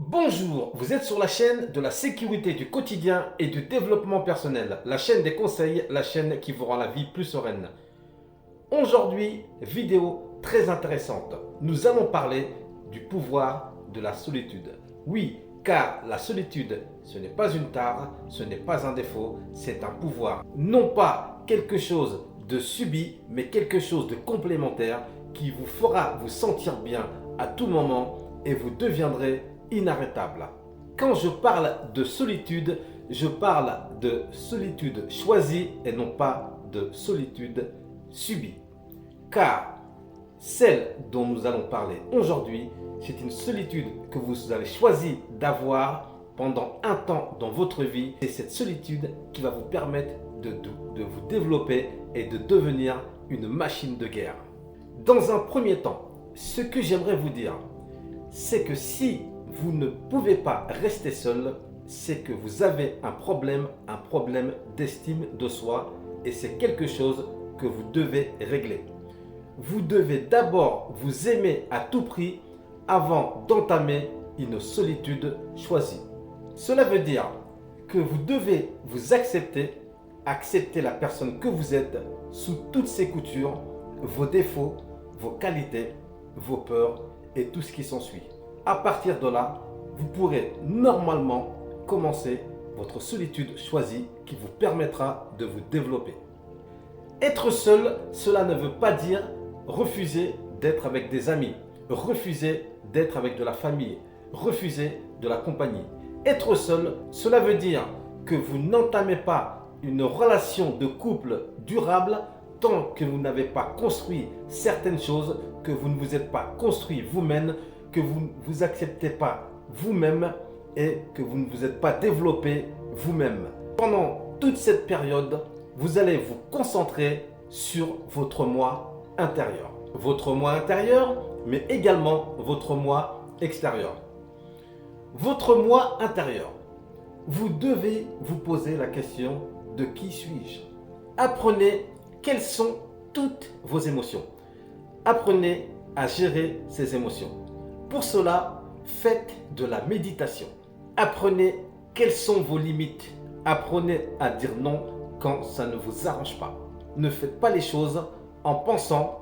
Bonjour, vous êtes sur la chaîne de la sécurité du quotidien et du développement personnel, la chaîne des conseils, la chaîne qui vous rend la vie plus sereine. Aujourd'hui, vidéo très intéressante. Nous allons parler du pouvoir de la solitude. Oui, car la solitude, ce n'est pas une tare, ce n'est pas un défaut, c'est un pouvoir. Non pas quelque chose de subi, mais quelque chose de complémentaire qui vous fera vous sentir bien à tout moment et vous deviendrez inarrêtable. Quand je parle de solitude, je parle de solitude choisie et non pas de solitude subie. Car celle dont nous allons parler aujourd'hui, c'est une solitude que vous avez choisi d'avoir pendant un temps dans votre vie. C'est cette solitude qui va vous permettre de vous développer et de devenir une machine de guerre. Dans un premier temps, ce que j'aimerais vous dire, c'est que si vous ne pouvez pas rester seul, c'est que vous avez un problème d'estime de soi et c'est quelque chose que vous devez régler. Vous devez d'abord vous aimer à tout prix avant d'entamer une solitude choisie. Cela veut dire que vous devez vous accepter la personne que vous êtes sous toutes ses coutures, vos défauts, vos qualités, vos peurs et tout ce qui s'ensuit. À partir de là, vous pourrez normalement commencer votre solitude choisie qui vous permettra de vous développer. Être seul, cela ne veut pas dire refuser d'être avec des amis, refuser d'être avec de la famille, refuser de la compagnie. Être seul, cela veut dire que vous n'entamez pas une relation de couple durable tant que vous n'avez pas construit certaines choses, que vous ne vous êtes pas construit vous-même, que vous ne vous acceptez pas vous-même et que vous ne vous êtes pas développé vous-même. Pendant toute cette période, vous allez vous concentrer sur votre moi intérieur. Votre moi intérieur, mais également votre moi extérieur. Votre moi intérieur. Vous devez vous poser la question de qui suis-je? Apprenez quelles sont toutes vos émotions. Apprenez à gérer ces émotions. Pour cela, faites de la méditation. Apprenez quelles sont vos limites. Apprenez à dire non quand ça ne vous arrange pas. Ne faites pas les choses en pensant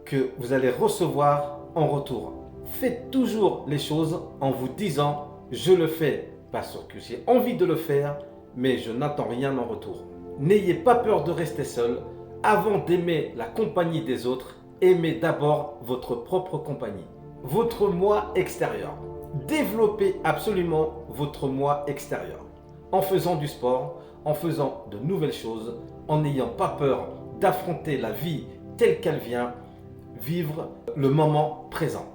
que vous allez recevoir en retour. Faites toujours les choses en vous disant « je le fais parce que j'ai envie de le faire, mais je n'attends rien en retour ». N'ayez pas peur de rester seul. Avant d'aimer la compagnie des autres, aimez d'abord votre propre compagnie. Votre moi extérieur. Développez absolument votre moi extérieur. En faisant du sport, en faisant de nouvelles choses, en n'ayant pas peur d'affronter la vie telle qu'elle vient, vivre le moment présent.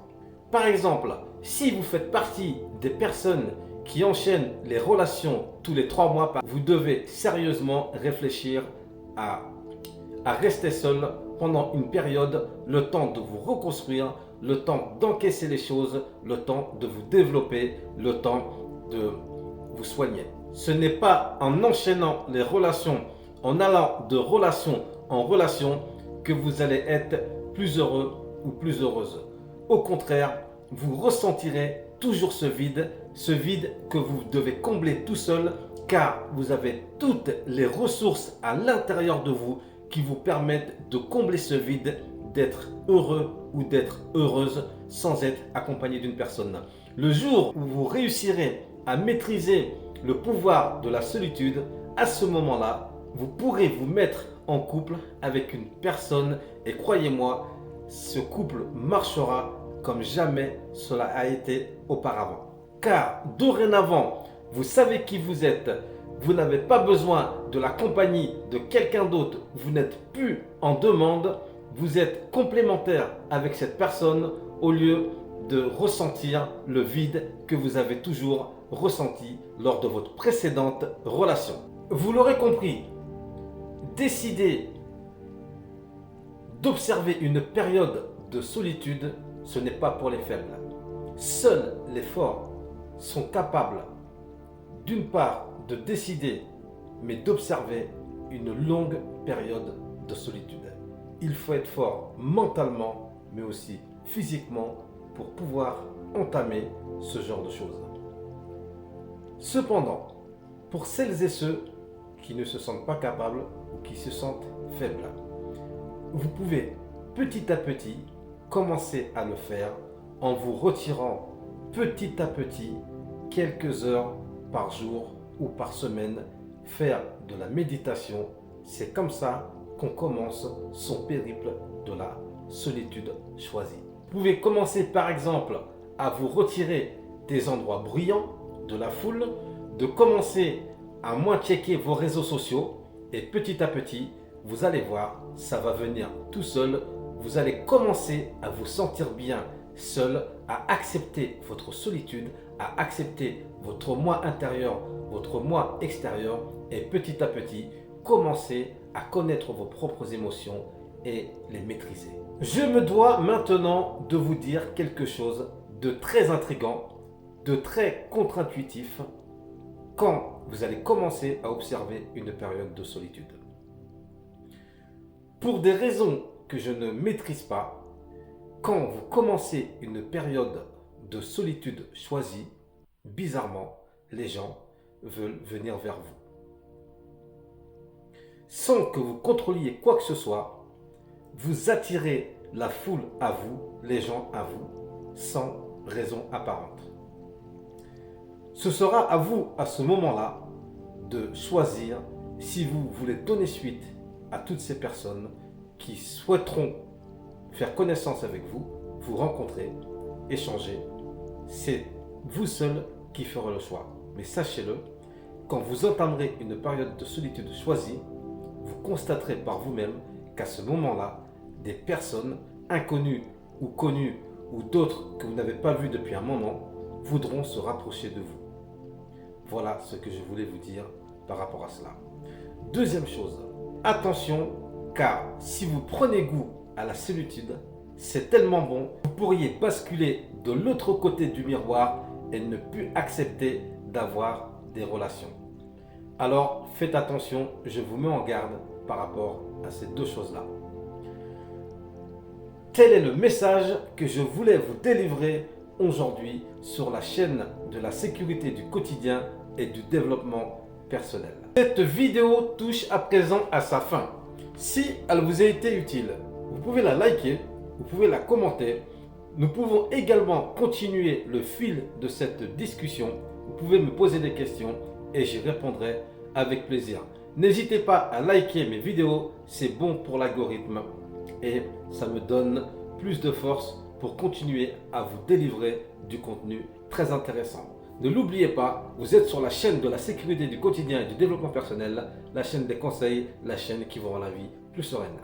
Par exemple, si vous faites partie des personnes qui enchaînent les relations tous les 3 mois, vous devez sérieusement réfléchir à rester seul pendant une période, le temps de vous reconstruire, le temps d'encaisser les choses, le temps de vous développer, le temps de vous soigner. Ce n'est pas en enchaînant les relations, en allant de relation en relation, que vous allez être plus heureux ou plus heureuse. Au contraire, vous ressentirez toujours ce vide que vous devez combler tout seul, car vous avez toutes les ressources à l'intérieur de vous qui vous permettent de combler ce vide, d'être heureux ou d'être heureuse sans être accompagné d'une personne. Le jour où vous réussirez à maîtriser le pouvoir de la solitude, à ce moment-là, vous pourrez vous mettre en couple avec une personne et croyez-moi, ce couple marchera comme jamais cela a été auparavant. Car dorénavant, vous savez qui vous êtes. Vous n'avez pas besoin de la compagnie de quelqu'un d'autre. Vous n'êtes plus en demande. Vous êtes complémentaire avec cette personne au lieu de ressentir le vide que vous avez toujours ressenti lors de votre précédente relation. Vous l'aurez compris, décidez d'observer une période de solitude, ce n'est pas pour les faibles. Seuls les forts sont capables, d'une part, de décider, mais d'observer une longue période de solitude. Il faut être fort mentalement, mais aussi physiquement pour pouvoir entamer ce genre de choses. Cependant, pour celles et ceux qui ne se sentent pas capables ou qui se sentent faibles, vous pouvez petit à petit commencer à le faire en vous retirant petit à petit quelques heures par jour ou par semaine, faire de la méditation. C'est comme ça qu'on commence son périple de la solitude choisie. Vous pouvez commencer par exemple à vous retirer des endroits bruyants, de la foule, de commencer à moins checker vos réseaux sociaux et petit à petit, vous allez voir, ça va venir tout seul. Vous allez commencer à vous sentir bien seul, à accepter votre solitude, à accepter votre moi intérieur, votre moi extérieur et petit à petit, commencer à connaître vos propres émotions et les maîtriser. Je me dois maintenant de vous dire quelque chose de très intriguant, de très contre-intuitif quand vous allez commencer à observer une période de solitude. Pour des raisons que je ne maîtrise pas, quand vous commencez une période de solitude choisie, bizarrement, les gens veulent venir vers vous. Sans que vous contrôliez quoi que ce soit, vous attirez la foule à vous, les gens à vous, sans raison apparente. Ce sera à vous, à ce moment-là, de choisir si vous voulez donner suite à toutes ces personnes qui souhaiteront faire connaissance avec vous, vous rencontrer, échanger. C'est vous seul qui ferez le choix. Mais sachez-le, quand vous entamerez une période de solitude choisie, vous constaterez par vous-même qu'à ce moment-là, des personnes inconnues ou connues ou d'autres que vous n'avez pas vues depuis un moment voudront se rapprocher de vous. Voilà ce que je voulais vous dire par rapport à cela. Deuxième chose, attention, car si vous prenez goût à la solitude, c'est tellement bon, vous pourriez basculer de l'autre côté du miroir et ne plus accepter d'avoir des relations. Alors faites attention, je vous mets en garde par rapport à ces deux choses-là. Tel est le message que je voulais vous délivrer aujourd'hui sur la chaîne de la sécurité du quotidien et du développement personnel. Cette vidéo touche à présent à sa fin. Si elle vous a été utile, vous pouvez la liker, vous pouvez la commenter. Nous pouvons également continuer le fil de cette discussion. Vous pouvez me poser des questions et j'y répondrai avec plaisir. N'hésitez pas à liker mes vidéos, c'est bon pour l'algorithme et ça me donne plus de force pour continuer à vous délivrer du contenu très intéressant. Ne l'oubliez pas, vous êtes sur la chaîne de la sécurité du quotidien et du développement personnel, la chaîne des conseils, la chaîne qui vous rend la vie plus sereine.